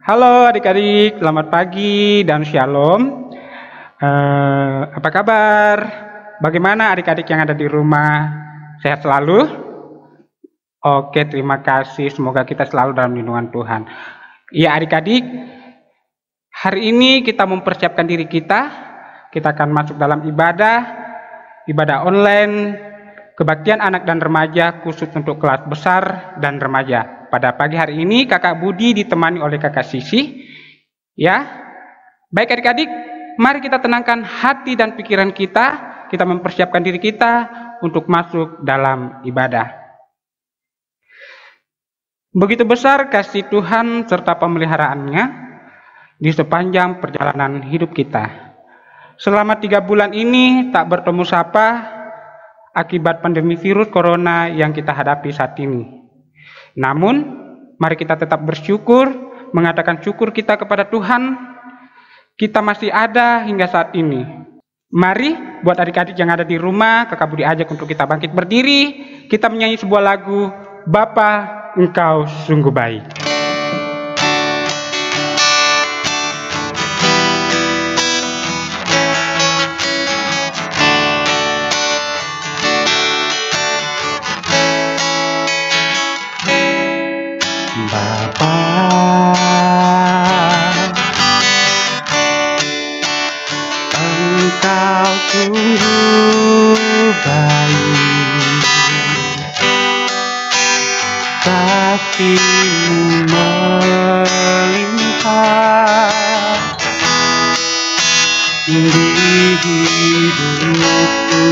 Halo adik-adik, selamat pagi dan shalom. Apa kabar? Bagaimana adik-adik yang ada di rumah? Sehat selalu? Oke, terima kasih. Semoga kita selalu dalam lindungan Tuhan. Ya adik-adik, hari ini kita mempersiapkan diri kita. Kita akan masuk dalam ibadah online, kebaktian anak dan remaja khusus untuk kelas besar dan remaja. Pada pagi hari ini kakak Budi ditemani oleh kakak Sisi. Ya, baik adik-adik, mari kita tenangkan hati dan pikiran kita. Kita mempersiapkan diri kita untuk masuk dalam ibadah. Begitu besar kasih Tuhan serta pemeliharaannya di sepanjang perjalanan hidup kita. Selama 3 bulan ini tak bertemu sapa akibat pandemi virus corona yang kita hadapi saat ini. Namun, mari kita tetap bersyukur, mengatakan syukur kita kepada Tuhan. Kita masih ada hingga saat ini. Mari, buat adik-adik yang ada di rumah, kakak Budi ajak untuk kita bangkit berdiri. Kita menyanyi sebuah lagu, Bapa, Engkau sungguh baik. Bapa, Engkau sungguh baik, kasih-Mu melimpah di hidupku.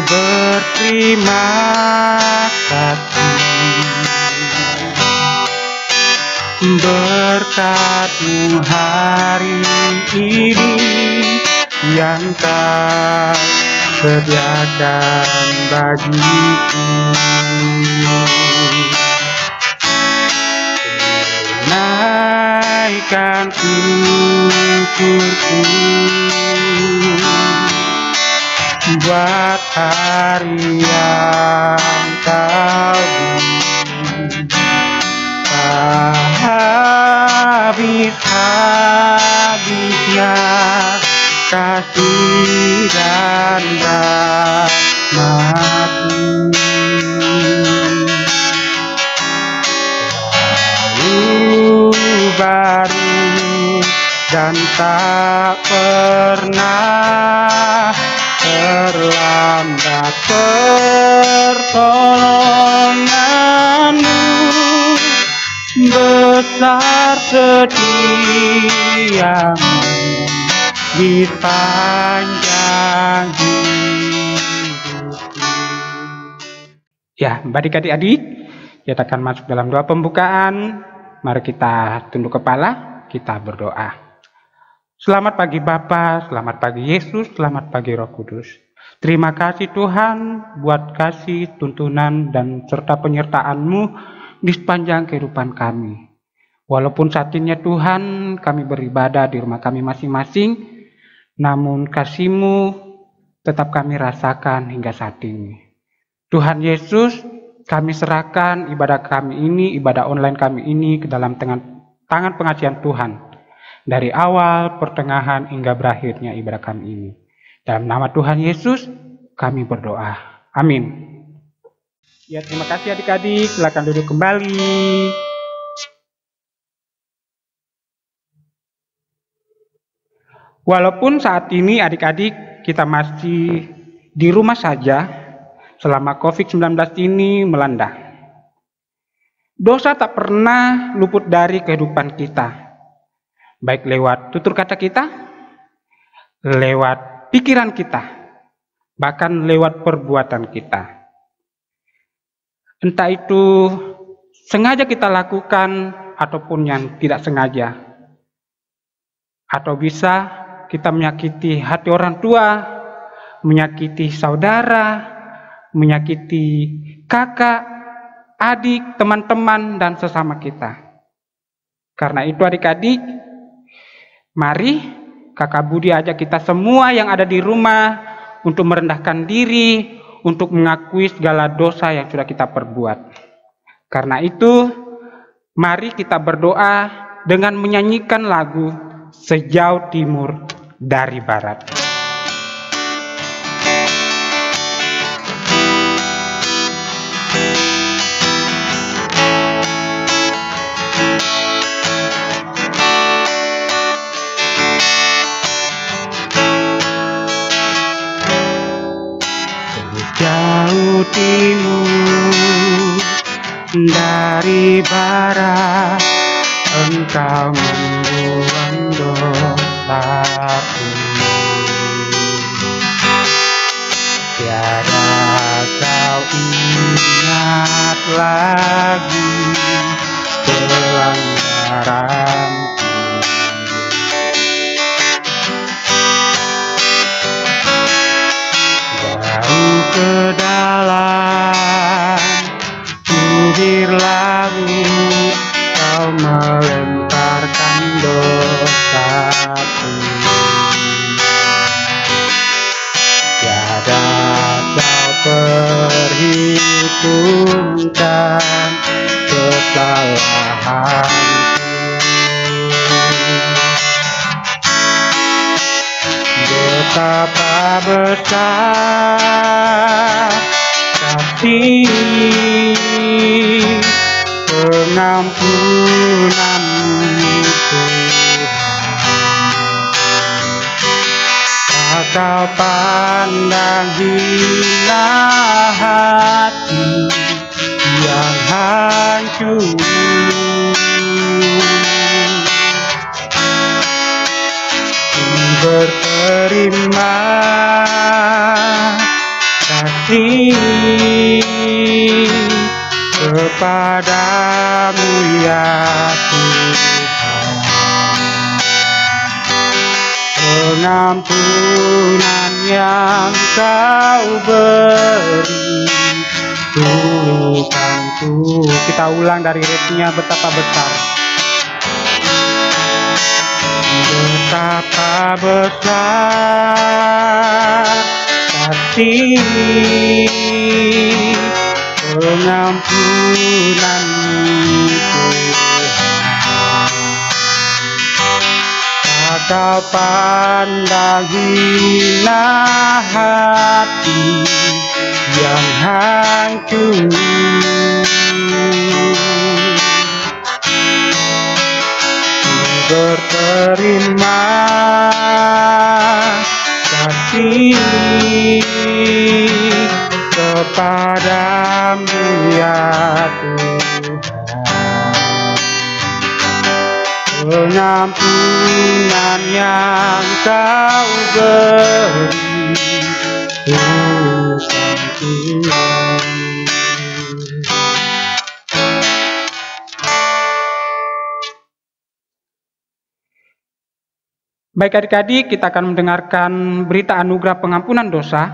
Berterima kasih berkat-Mu hari ini yang Kau sediakan bagiku. Naikkan syukurku buat hari yang Kau beri, habis-habisnya kasih dan rahmat-Mu. Lalu baru dan tak pernah terlambat pertolongan-Mu, besar setia-Mu di sepanjang hidupku. Ya, adik-adik, kita akan masuk dalam doa pembukaan. Mari kita tunduk kepala, kita berdoa. Selamat pagi Bapa, selamat pagi Yesus, selamat pagi Roh Kudus. Terima kasih Tuhan buat kasih, tuntunan, dan serta penyertaan-Mu di sepanjang kehidupan kami. Walaupun saat ini Tuhan kami beribadah di rumah kami masing-masing, namun kasih-Mu tetap kami rasakan hingga saat ini. Tuhan Yesus, kami serahkan ibadah kami ini, ibadah online kami ini ke dalam tangan pengasihan Tuhan. Dari awal, pertengahan, hingga berakhirnya ibadah kami ini. Dalam nama Tuhan Yesus, kami berdoa. Amin. Ya, terima kasih adik-adik. Silakan duduk kembali. Walaupun saat ini adik-adik kita masih di rumah saja, selama COVID-19 ini melanda. Dosa tak pernah luput dari kehidupan kita. Baik lewat tutur kata kita, lewat pikiran kita, bahkan lewat perbuatan kita. Entah itu sengaja kita lakukan ataupun yang tidak sengaja. Atau bisa kita menyakiti hati orang tua, menyakiti saudara, menyakiti kakak, adik, teman-teman, dan sesama kita. Karena itu adik-adik, mari Kakak Budi ajak kita semua yang ada di rumah untuk merendahkan diri, untuk mengakui segala dosa yang sudah kita perbuat. Karena itu, mari kita berdoa dengan menyanyikan lagu Sejauh Timur dari Barat. Sejauh timur dari barat, Engkau membuang dosaku. Tiada kau ingat lagi pelanggaranku. Jauh ke dalam bibir laut, Kau melemparkan dosaku. Tiada kau perhitungkan kesalahanku. Betapa besar kasih pengampunan-Mu, Tuhan. Kau pandang hina hati yang hancur. Berterima kasih kepadamu ya Tuhan. Pengampunan yang Kau beri tulisanku. Kita ulang dari refnya, betapa besar. Betapa besar kasih pengampunan-Mu, Tuhan. Kau pandang hina hati yang hancur. Berterima kasih kepadamu ya Tuhan. Pengampunan yang Kau beri dosaku. Baik adik-adik, kita akan mendengarkan berita anugerah pengampunan dosa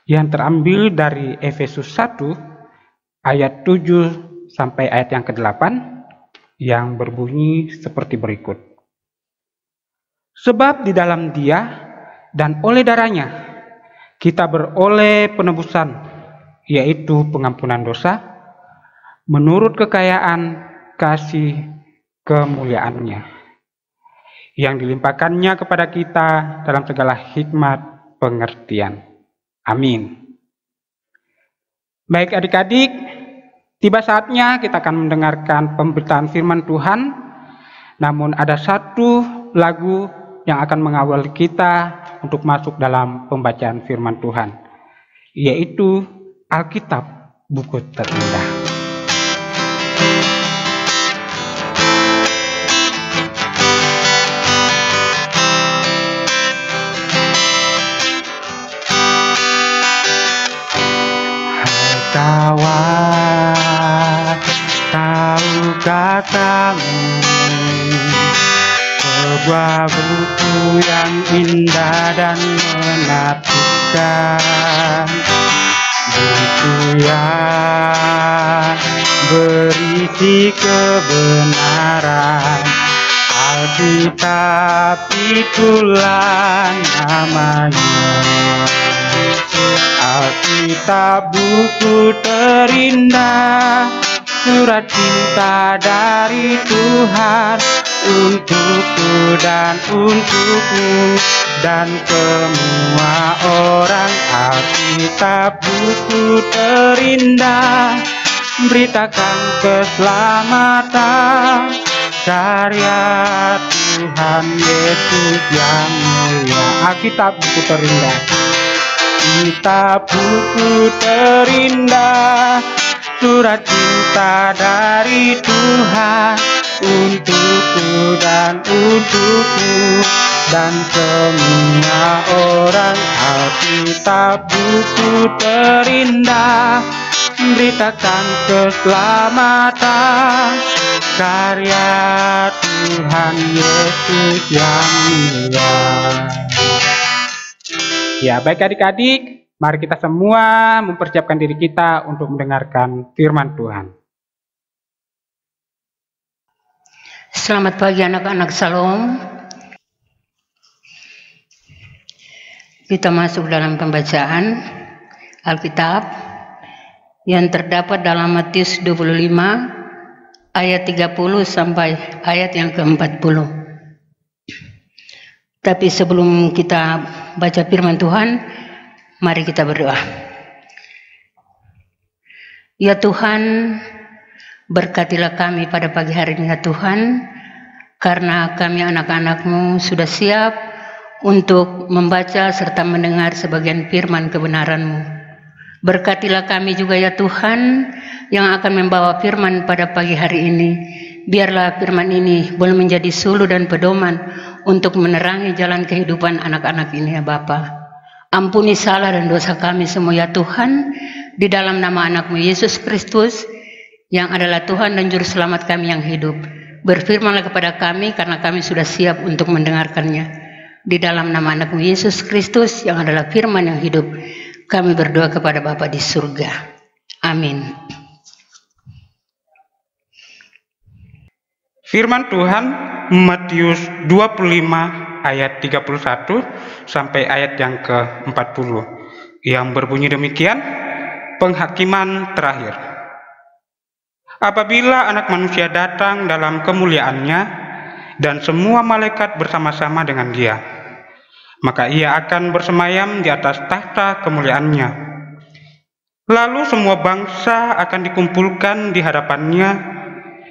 yang terambil dari Efesus 1 ayat 7 sampai ayat yang ke-8 yang berbunyi seperti berikut. Sebab di dalam Dia dan oleh darahnya kita beroleh penebusan, yaitu pengampunan dosa, menurut kekayaan kasih kemuliaan-Nya, yang dilimpahkannya kepada kita dalam segala hikmat pengertian. Amin. Baik adik-adik, tiba saatnya kita akan mendengarkan pemberitaan firman Tuhan. Namun ada satu lagu yang akan mengawali kita untuk masuk dalam pembacaan firman Tuhan, yaitu Alkitab, buku terindah. Kawan, tahukah kamu sebuah buku yang indah dan menakjubkan, buku yang berisi kebenaran, Alkitab itulah namanya. Alkitab buku terindah, surat cinta dari Tuhan untukku dan untukmu dan semua orang. Alkitab buku terindah, beritakan keselamatan, karya Tuhan Yesus yang mulia. Alkitab buku terindah, Alkitab buku terindah, surat cinta dari Tuhan untukku dan untukmu dan semua orang. Alkitab buku terindah, beritakan keselamatan, karya Tuhan Yesus yang mulia. Ya, baik adik-adik, mari kita semua mempersiapkan diri kita untuk mendengarkan firman Tuhan. Selamat pagi anak-anak, Salam. Kita masuk dalam pembacaan Alkitab yang terdapat dalam Matius 25 ayat 30 sampai ayat yang ke-40. Tapi sebelum kita baca firman Tuhan, mari kita berdoa. Ya Tuhan, berkatilah kami pada pagi hari ini ya Tuhan, karena kami anak-anak-Mu sudah siap untuk membaca serta mendengar sebagian firman kebenaran-Mu. Berkatilah kami juga ya Tuhan yang akan membawa firman pada pagi hari ini. Biarlah firman ini boleh menjadi suluh dan pedoman untuk menerangi jalan kehidupan anak-anak ini ya Bapa. Ampuni salah dan dosa kami semua ya Tuhan, di dalam nama anak-Mu Yesus Kristus yang adalah Tuhan dan Juru Selamat kami yang hidup. Berfirmanlah kepada kami karena kami sudah siap untuk mendengarkannya. Di dalam nama anak-Mu Yesus Kristus yang adalah firman yang hidup, kami berdoa kepada Bapa di surga. Amin. Firman Tuhan Matius 25 ayat 31 sampai ayat yang ke-40 yang berbunyi demikian, penghakiman terakhir. Apabila Anak Manusia datang dalam kemuliaannya dan semua malaikat bersama-sama dengan Dia, maka Ia akan bersemayam di atas tahta kemuliaannya. Lalu semua bangsa akan dikumpulkan di hadapannya,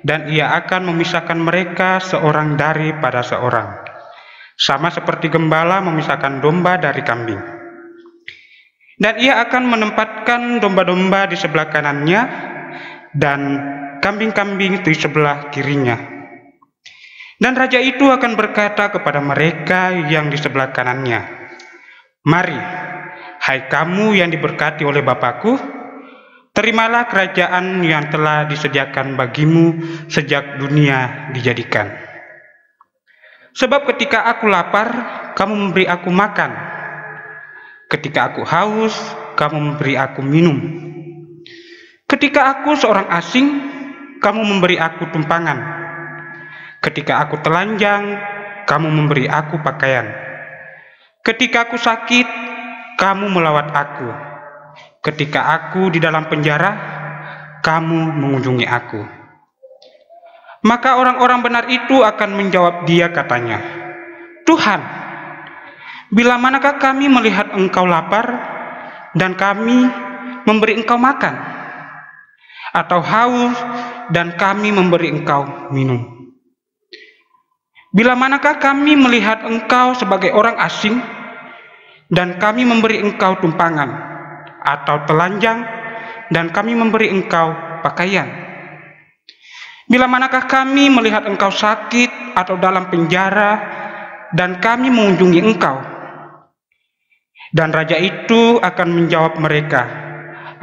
dan Ia akan memisahkan mereka seorang daripada seorang, sama seperti gembala memisahkan domba dari kambing. Dan Ia akan menempatkan domba-domba di sebelah kanannya dan kambing-kambing di sebelah kirinya. Dan Raja itu akan berkata kepada mereka yang di sebelah kanannya, "Mari, hai kamu yang diberkati oleh Bapa-Ku, terimalah kerajaan yang telah disediakan bagimu sejak dunia dijadikan. Sebab ketika aku lapar, kamu memberi aku makan. Ketika aku haus, kamu memberi aku minum. Ketika aku seorang asing, kamu memberi aku tumpangan. Ketika aku telanjang, kamu memberi aku pakaian. Ketika aku sakit, kamu melawat aku. Ketika aku di dalam penjara, kamu mengunjungi aku." Maka orang-orang benar itu akan menjawab Dia katanya, "Tuhan, bila manakah kami melihat Engkau lapar dan kami memberi Engkau makan, atau haus dan kami memberi Engkau minum? Bila manakah kami melihat Engkau sebagai orang asing dan kami memberi Engkau tumpangan, atau telanjang dan kami memberi Engkau pakaian? Bila manakah kami melihat Engkau sakit atau dalam penjara dan kami mengunjungi Engkau?" Dan Raja itu akan menjawab mereka,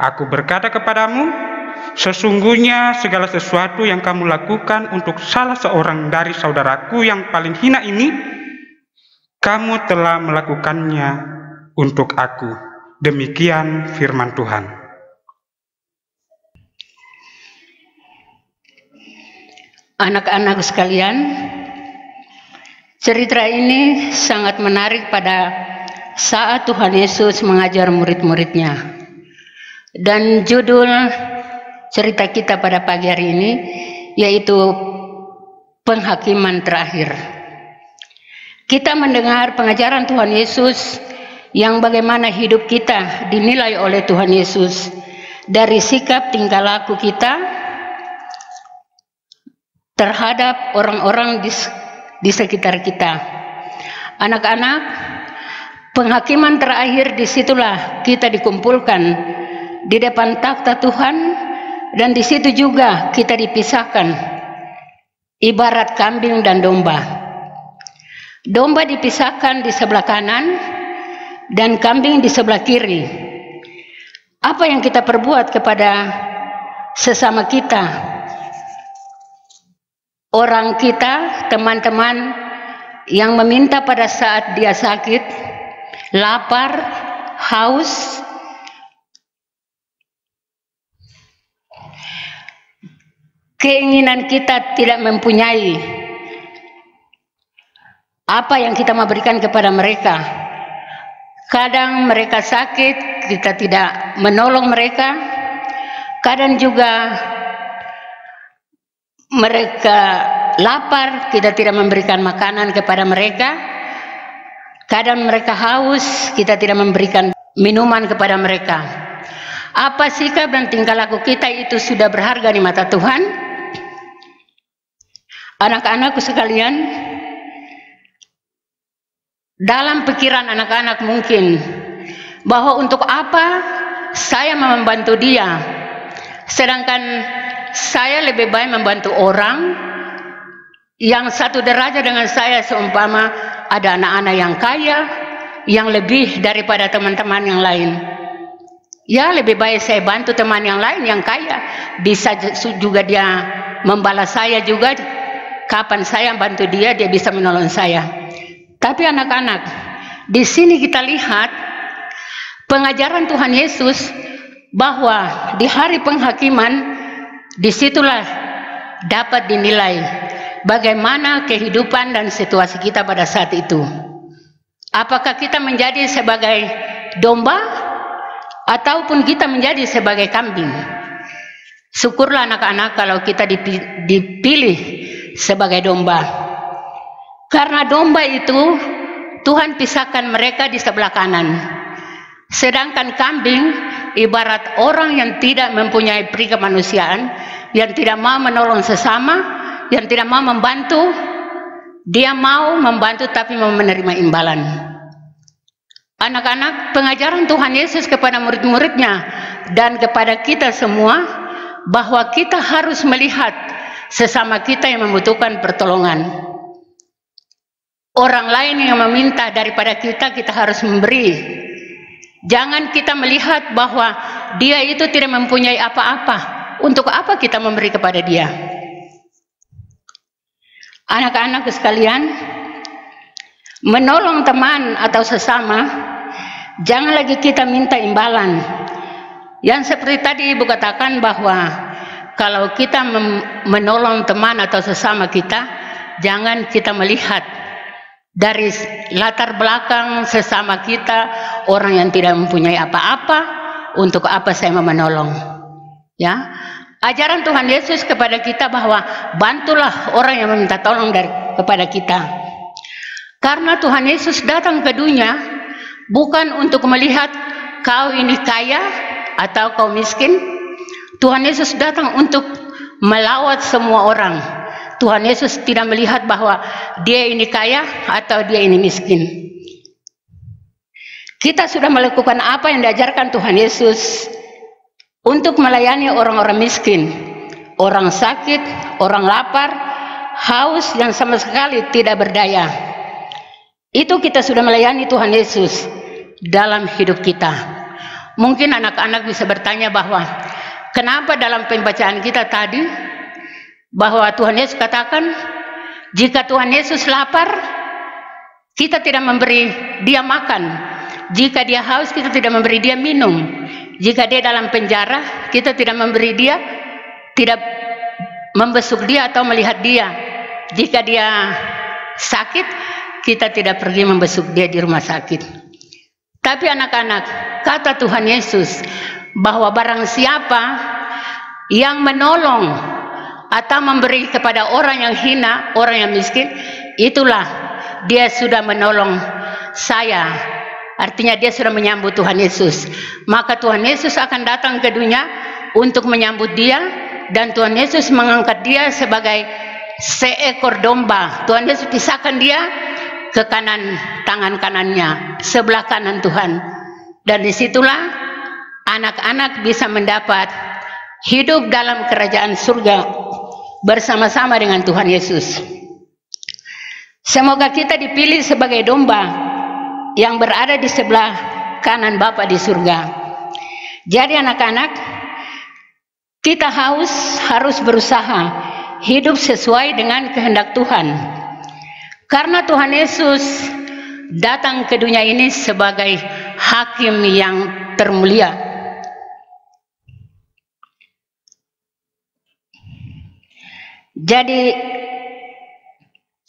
"Aku berkata kepadamu, sesungguhnya segala sesuatu yang kamu lakukan untuk salah seorang dari saudaraku yang paling hina ini, kamu telah melakukannya untuk aku." Demikian firman Tuhan. Anak-anak sekalian, Cerita ini sangat menarik pada saat Tuhan Yesus mengajar murid-muridnya. Dan judul cerita kita pada pagi hari ini yaitu penghakiman terakhir. Kita mendengar pengajaran Tuhan Yesus yang bagaimana hidup kita dinilai oleh Tuhan Yesus dari sikap tingkah laku kita terhadap orang-orang di sekitar kita. Anak-anak, penghakiman terakhir disitulah kita dikumpulkan di depan takhta Tuhan, dan di situ juga kita dipisahkan ibarat kambing dan domba. Domba dipisahkan di sebelah kanan dan kambing di sebelah kiri. Apa yang kita perbuat kepada sesama kita, orang kita, teman-teman yang meminta pada saat dia sakit, lapar, haus, keinginan kita tidak mempunyai apa yang kita mau berikan kepada mereka. Kadang mereka sakit, kita tidak menolong mereka. Kadang juga mereka lapar, kita tidak memberikan makanan kepada mereka. Kadang mereka haus, kita tidak memberikan minuman kepada mereka. Apa sikap dan tingkah laku kita itu sudah berharga di mata Tuhan? Anak-anakku sekalian, dalam pikiran anak-anak mungkin bahwa untuk apa saya membantu dia, sedangkan saya lebih baik membantu orang yang satu derajat dengan saya, seumpama ada anak-anak yang kaya yang lebih daripada teman-teman yang lain. Ya, lebih baik saya bantu teman yang lain yang kaya, bisa juga dia membalas saya juga. Kapan saya bantu dia, dia bisa menolong saya. Tapi anak-anak, di sini kita lihat pengajaran Tuhan Yesus bahwa di hari penghakiman disitulah dapat dinilai bagaimana kehidupan dan situasi kita pada saat itu. Apakah kita menjadi sebagai domba ataupun kita menjadi sebagai kambing? Syukurlah anak-anak kalau kita dipilih sebagai domba. Karena domba itu Tuhan pisahkan mereka di sebelah kanan. Sedangkan kambing ibarat orang yang tidak mempunyai peri kemanusiaan, yang tidak mau menolong sesama, yang tidak mau membantu. Dia mau membantu tapi mau menerima imbalan. Anak-anak, pengajaran Tuhan Yesus kepada murid-muridnya dan kepada kita semua bahwa kita harus melihat sesama kita yang membutuhkan pertolongan. Orang lain yang meminta daripada kita, kita harus memberi. Jangan kita melihat bahwa dia itu tidak mempunyai apa-apa. Untuk apa kita memberi kepada dia? Anak-anak sekalian, menolong teman atau sesama, jangan lagi kita minta imbalan. Yang seperti tadi Ibu katakan bahwa kalau kita menolong teman atau sesama kita, jangan kita melihat dari latar belakang sesama kita, orang yang tidak mempunyai apa-apa, untuk apa saya mau menolong. Ya, ajaran Tuhan Yesus kepada kita bahwa bantulah orang yang meminta tolong kepada kita. Karena Tuhan Yesus datang ke dunia bukan untuk melihat kau ini kaya atau kau miskin. Tuhan Yesus datang untuk melawat semua orang. Tuhan Yesus tidak melihat bahwa dia ini kaya atau dia ini miskin. Kita sudah melakukan apa yang diajarkan Tuhan Yesus untuk melayani orang-orang miskin, orang sakit, orang lapar, haus, yang sama sekali tidak berdaya. Itu kita sudah melayani Tuhan Yesus dalam hidup kita. Mungkin anak-anak bisa bertanya bahwa kenapa dalam pembacaan kita tadi bahwa Tuhan Yesus katakan jika Tuhan Yesus lapar, kita tidak memberi dia makan. Jika dia haus, kita tidak memberi dia minum. Jika dia dalam penjara, kita tidak memberi dia, tidak membesuk dia atau melihat dia. Jika dia sakit, kita tidak pergi membesuk dia di rumah sakit. Tapi anak-anak, kata Tuhan Yesus bahwa barang siapa yang menolong atau memberi kepada orang yang hina, orang yang miskin, itulah dia sudah menolong saya. Artinya dia sudah menyambut Tuhan Yesus. Maka Tuhan Yesus akan datang ke dunia untuk menyambut dia, dan Tuhan Yesus mengangkat dia sebagai seekor domba. Tuhan Yesus pisahkan dia ke kanan, tangan kanannya, sebelah kanan Tuhan. Dan disitulah anak-anak bisa mendapat hidup dalam kerajaan surga bersama-sama dengan Tuhan Yesus. Semoga kita dipilih sebagai domba yang berada di sebelah kanan Bapa di surga. Jadi anak-anak, kita harus berusaha hidup sesuai dengan kehendak Tuhan. Karena Tuhan Yesus datang ke dunia ini sebagai hakim yang termulia. Jadi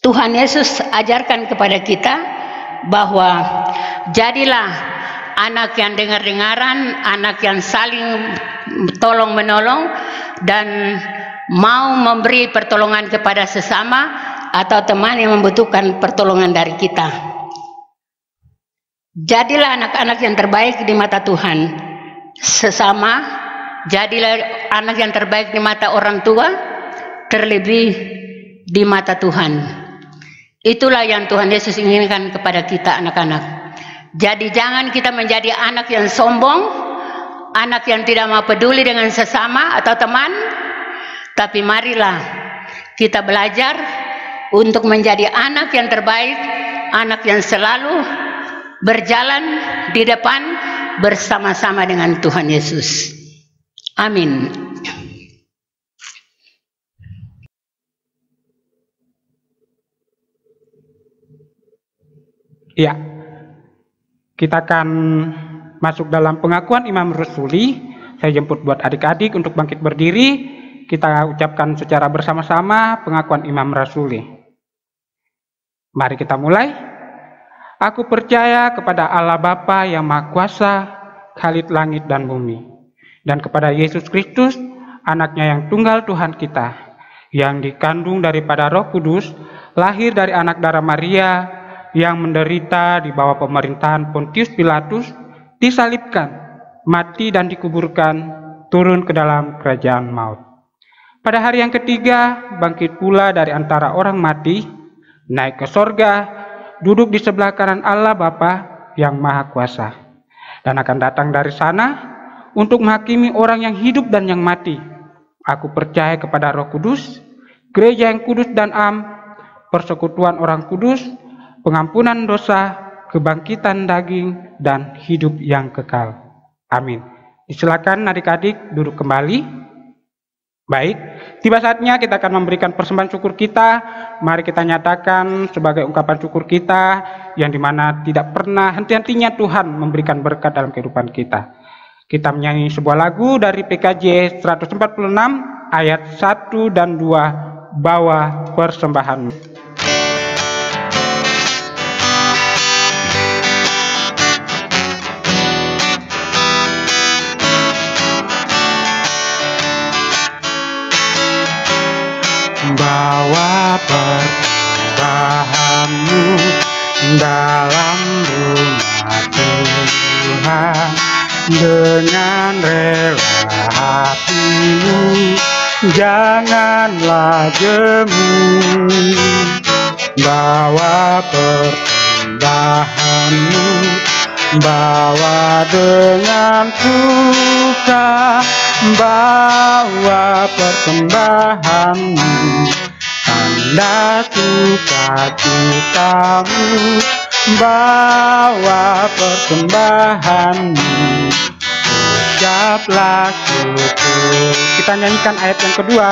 Tuhan Yesus ajarkan kepada kita bahwa jadilah anak yang dengar-dengaran, anak yang saling tolong-menolong dan mau memberi pertolongan kepada sesama atau teman yang membutuhkan pertolongan dari kita. Jadilah anak-anak yang terbaik di mata Tuhan sesama, jadilah anak yang terbaik di mata orang tua, terlebih di mata Tuhan. Itulah yang Tuhan Yesus inginkan kepada kita anak-anak. Jadi jangan kita menjadi anak yang sombong, anak yang tidak mau peduli dengan sesama atau teman, tapi marilah kita belajar untuk menjadi anak yang terbaik, anak yang selalu berjalan di depan bersama-sama dengan Tuhan Yesus. Amin. Ya, kita akan masuk dalam pengakuan Imam Rasuli. Saya jemput buat adik-adik untuk bangkit berdiri. Kita ucapkan secara bersama-sama pengakuan Imam Rasuli. Mari kita mulai. Aku percaya kepada Allah Bapa yang Maha Kuasa, Khalid langit dan bumi, dan kepada Yesus Kristus, anaknya yang tunggal Tuhan kita, yang dikandung daripada Roh Kudus, lahir dari anak darah Maria, yang menderita di bawah pemerintahan Pontius Pilatus, disalibkan, mati dan dikuburkan, turun ke dalam kerajaan maut. Pada hari yang ketiga, bangkit pula dari antara orang mati, naik ke sorga, duduk di sebelah kanan Allah Bapa yang Maha Kuasa, dan akan datang dari sana untuk menghakimi orang yang hidup dan yang mati. Aku percaya kepada Roh Kudus, gereja yang kudus dan am, persekutuan orang kudus, pengampunan dosa, kebangkitan daging, dan hidup yang kekal. Amin. Silakan adik-adik duduk kembali. Baik, tiba saatnya kita akan memberikan persembahan syukur kita. Mari kita nyatakan sebagai ungkapan syukur kita, yang dimana tidak pernah henti-hentinya Tuhan memberikan berkat dalam kehidupan kita. Kita menyanyi sebuah lagu dari PKJ 146 ayat 1 dan 2, bawa persembahan. Bawa persembahanmu dalam rumah Tuhan, dengan rela hatimu, janganlah jemu. Bawa persembahanmu, bawa dengan suka, bawa persembahanmu, tanda sukacitamu, bawa persembahanmu, ucaplah syukur. Kita nyanyikan ayat yang kedua.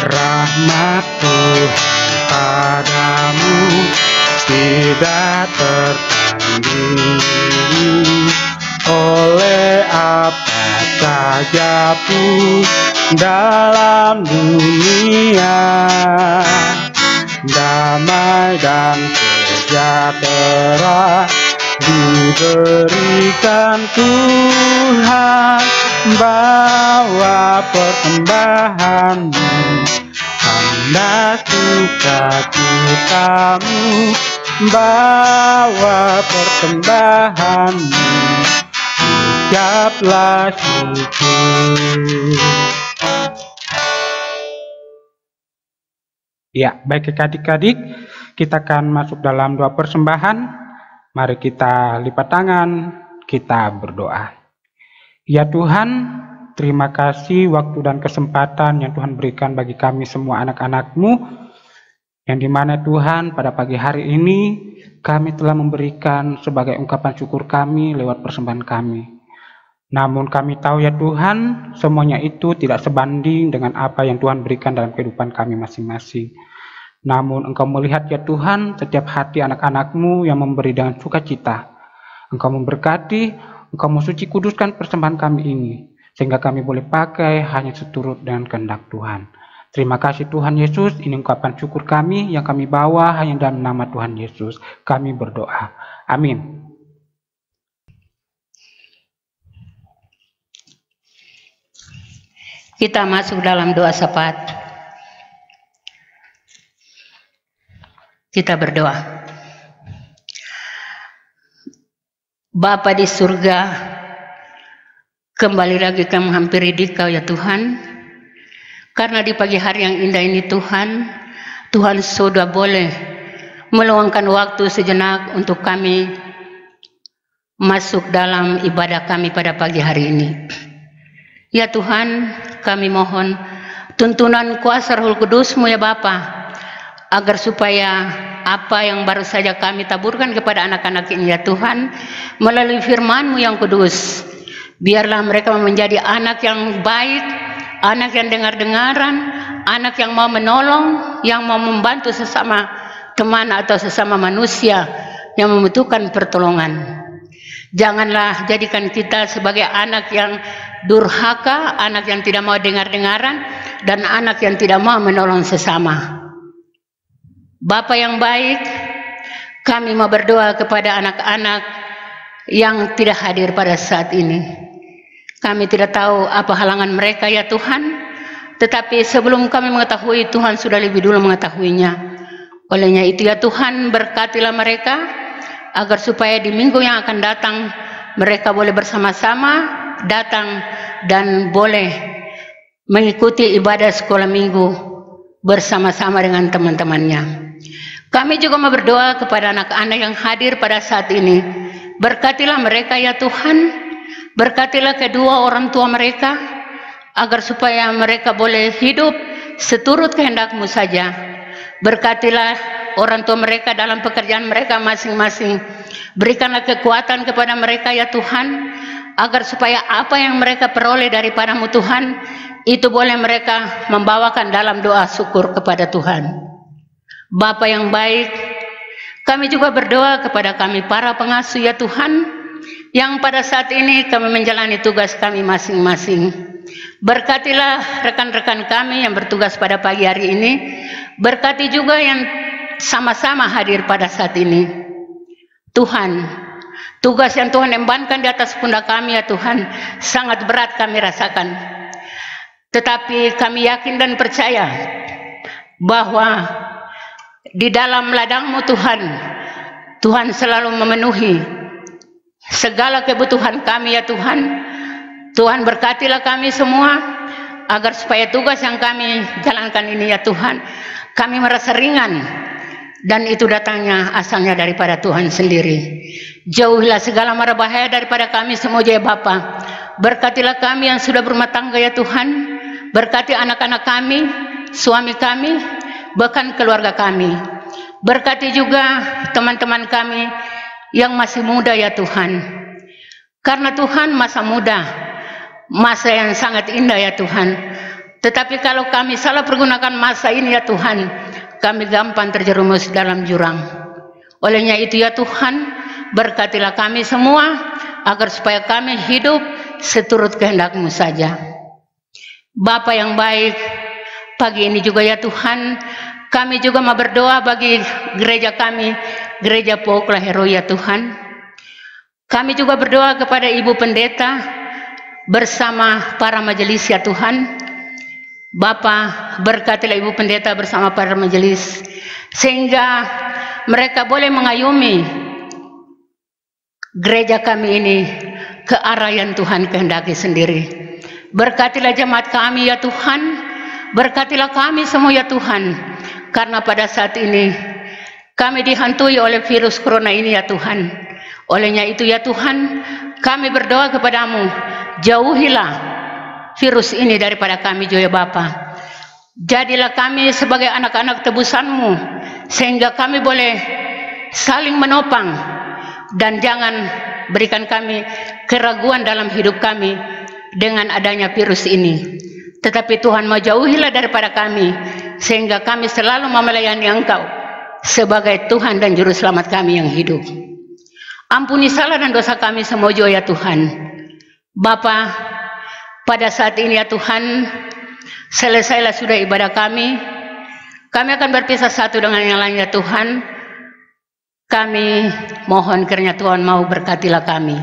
Rahmat Tuhan padamu tidak tertandingi oleh saja pun dalam dunia, damai dan sejahtera diberikan Tuhan. Bawa persembahanmu, tanda sukacitamu, bawa persembahanmu, ucaplah syukur. Ya, baik adik-adik, kita akan masuk dalam doa persembahan. Mari kita lipat tangan, kita berdoa. Ya Tuhan, terima kasih waktu dan kesempatan yang Tuhan berikan bagi kami semua anak-anak-Mu, yang dimana Tuhan pada pagi hari ini kami telah memberikan sebagai ungkapan syukur kami lewat persembahan kami. Namun kami tahu ya Tuhan, semuanya itu tidak sebanding dengan apa yang Tuhan berikan dalam kehidupan kami masing-masing. Namun Engkau melihat ya Tuhan setiap hati anak-anak-Mu yang memberi dengan sukacita. Engkau memberkati, Engkau mensuci kuduskan persembahan kami ini, sehingga kami boleh pakai hanya seturut dengan kehendak Tuhan. Terima kasih Tuhan Yesus, ini ungkapan syukur kami yang kami bawa hanya dalam nama Tuhan Yesus. Kami berdoa. Amin. Kita masuk dalam doa syafaat. Kita berdoa. Bapa di surga, kembali lagi kami menghampiri Dikau ya Tuhan, karena di pagi hari yang indah ini Tuhan sudah boleh meluangkan waktu sejenak untuk kami masuk dalam ibadah kami pada pagi hari ini. Ya Tuhan, kami mohon tuntunan kuasa Roh Kudus-Mu ya Bapa, agar supaya apa yang baru saja kami taburkan kepada anak-anak ini ya Tuhan, melalui firman-Mu yang kudus, biarlah mereka menjadi anak yang baik, anak yang dengar-dengaran, anak yang mau menolong, yang mau membantu sesama teman atau sesama manusia yang membutuhkan pertolongan. Janganlah jadikan kita sebagai anak yang durhaka, anak yang tidak mau dengar-dengaran, dan anak yang tidak mau menolong sesama. Bapa yang baik, kami mau berdoa kepada anak-anak yang tidak hadir pada saat ini. Kami tidak tahu apa halangan mereka ya Tuhan, tetapi sebelum kami mengetahui, Tuhan sudah lebih dulu mengetahuinya. Olehnya itu ya Tuhan, berkatilah mereka, agar supaya di minggu yang akan datang, mereka boleh bersama-sama datang dan boleh mengikuti ibadah sekolah minggu bersama-sama dengan teman-temannya. Kami juga mau berdoa kepada anak-anak yang hadir pada saat ini. Berkatilah mereka ya Tuhan, berkatilah kedua orang tua mereka, agar supaya mereka boleh hidup seturut kehendak-Mu saja. Berkatilah orang tua mereka dalam pekerjaan mereka masing-masing. Berikanlah kekuatan kepada mereka ya Tuhan, agar supaya apa yang mereka peroleh daripada-Mu Tuhan, itu boleh mereka membawakan dalam doa syukur kepada Tuhan. Bapa yang baik, kami juga berdoa kepada kami para pengasuh ya Tuhan, yang pada saat ini kami menjalani tugas kami masing-masing. Berkatilah rekan-rekan kami yang bertugas pada pagi hari ini, berkati juga yang sama-sama hadir pada saat ini. Tuhan, tugas yang Tuhan embankan di atas pundak kami ya Tuhan, sangat berat kami rasakan. Tetapi kami yakin dan percaya bahwa di dalam ladang-Mu Tuhan, Tuhan selalu memenuhi segala kebutuhan kami ya Tuhan. Tuhan berkatilah kami semua, agar supaya tugas yang kami jalankan ini ya Tuhan, kami merasa ringan, dan itu datangnya asalnya daripada Tuhan sendiri. Jauhilah segala mara bahaya daripada kami semua ya Bapa. Berkatilah kami yang sudah berumah tangga ya Tuhan, berkati anak-anak kami, suami kami, bahkan keluarga kami. Berkati juga teman-teman kami yang masih muda ya Tuhan, karena Tuhan masa muda, masa yang sangat indah ya Tuhan. Tetapi kalau kami salah pergunakan masa ini ya Tuhan, kami gampang terjerumus dalam jurang. Olehnya itu ya Tuhan, berkatilah kami semua, agar supaya kami hidup seturut kehendak-Mu saja. Bapa yang baik, pagi ini juga ya Tuhan, kami juga mau berdoa bagi gereja kami, Gereja Pokla Hero ya Tuhan. Kami juga berdoa kepada Ibu Pendeta bersama para majelis ya Tuhan. Bapa, berkatilah Ibu Pendeta bersama para majelis, sehingga mereka boleh mengayomi gereja kami ini ke arah yang Tuhan kehendaki sendiri. Berkatilah jemaat kami ya Tuhan, berkatilah kami semua ya Tuhan, karena pada saat ini kami dihantui oleh virus corona ini ya Tuhan. Olehnya itu ya Tuhan, kami berdoa kepadamu, jauhilah virus ini daripada kami juga Bapa. Jadilah kami sebagai anak-anak tebusan-Mu, sehingga kami boleh saling menopang, dan jangan berikan kami keraguan dalam hidup kami dengan adanya virus ini. Tetapi Tuhan mau jauhilah daripada kami, sehingga kami selalu memelayani Engkau sebagai Tuhan dan Juru Selamat kami yang hidup. Ampuni salah dan dosa kami semua juga ya Tuhan. Bapa, pada saat ini ya Tuhan, selesailah sudah ibadah kami. Kami akan berpisah satu dengan yang lain ya Tuhan. Kami mohon kiranya Tuhan mau berkatilah kami.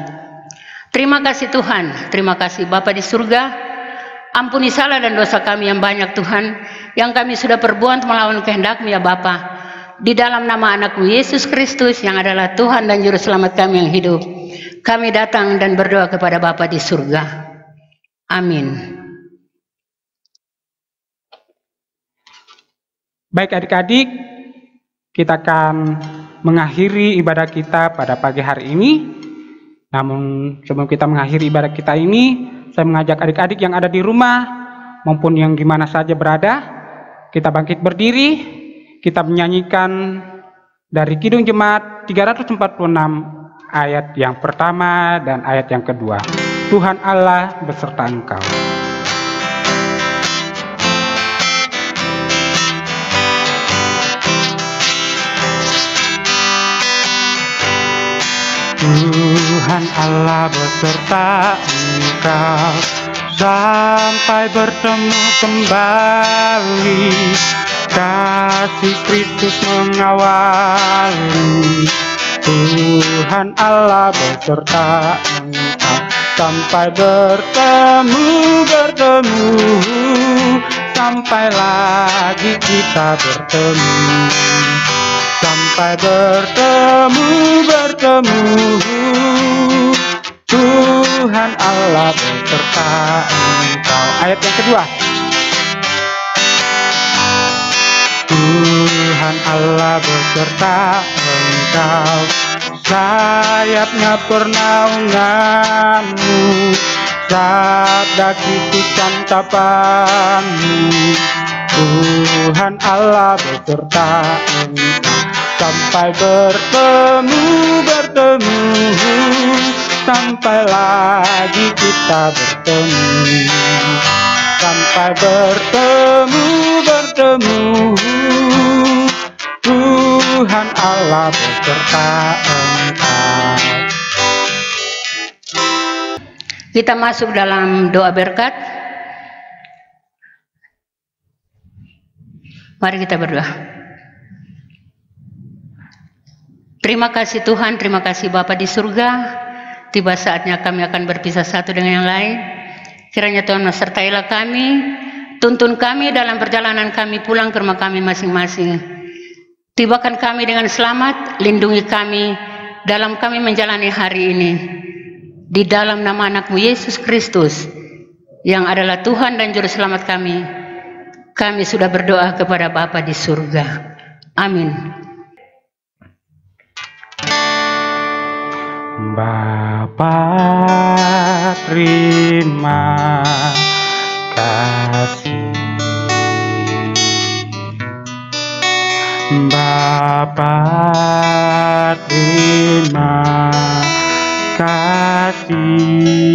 Terima kasih Tuhan, terima kasih Bapa di surga. Ampuni salah dan dosa kami yang banyak Tuhan, yang kami sudah perbuat melawan kehendak-Mu ya Bapa. Di dalam nama anak-Mu Yesus Kristus yang adalah Tuhan dan Juru Selamat kami yang hidup, kami datang dan berdoa kepada Bapa di surga. Amin. Baik adik-adik, kita akan mengakhiri ibadah kita pada pagi hari ini. Namun sebelum kita mengakhiri ibadah kita ini, saya mengajak adik-adik yang ada di rumah maupun yang di mana saja berada, kita bangkit berdiri, kita menyanyikan dari Kidung Jemaat 346 ayat yang pertama dan ayat yang kedua. Tuhan Allah beserta engkau. Tuhan Allah beserta engkau sampai bertemu kembali. Kasih Kristus mengawali. Tuhan Allah beserta engkau sampai bertemu, sampai lagi kita bertemu. Sampai bertemu, Tuhan Allah beserta engkau. Ayat yang kedua. Tuhan Allah beserta engkau, sayapnya pernaunganmu, sabda Kristus santapanmu. Tuhan Allah beserta engkau sampai bertemu, sampai lagi kita bertemu. Sampai bertemu, Tuhan Allah beserta engkau. Kita masuk dalam doa berkat. Mari kita berdoa. Terima kasih Tuhan, terima kasih Bapa di surga. Tiba saatnya kami akan berpisah satu dengan yang lain. Kiranya Tuhan menyertailah kami, tuntun kami dalam perjalanan kami pulang ke rumah kami masing-masing. Tibakan kami dengan selamat, lindungi kami dalam kami menjalani hari ini. Di dalam nama anak-Mu Yesus Kristus, yang adalah Tuhan dan Juru Selamat kami sudah berdoa kepada Bapa di surga. Amin. Bapa, terima kasih. Bapa, terima kasih.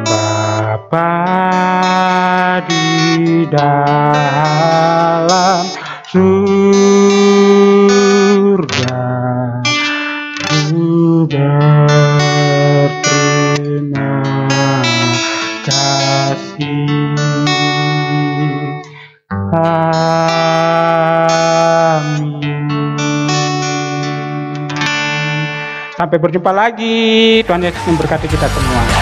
Bapa di dalam surga, ku Sampai berjumpa lagi. Tuhan Yesus memberkati kita semua.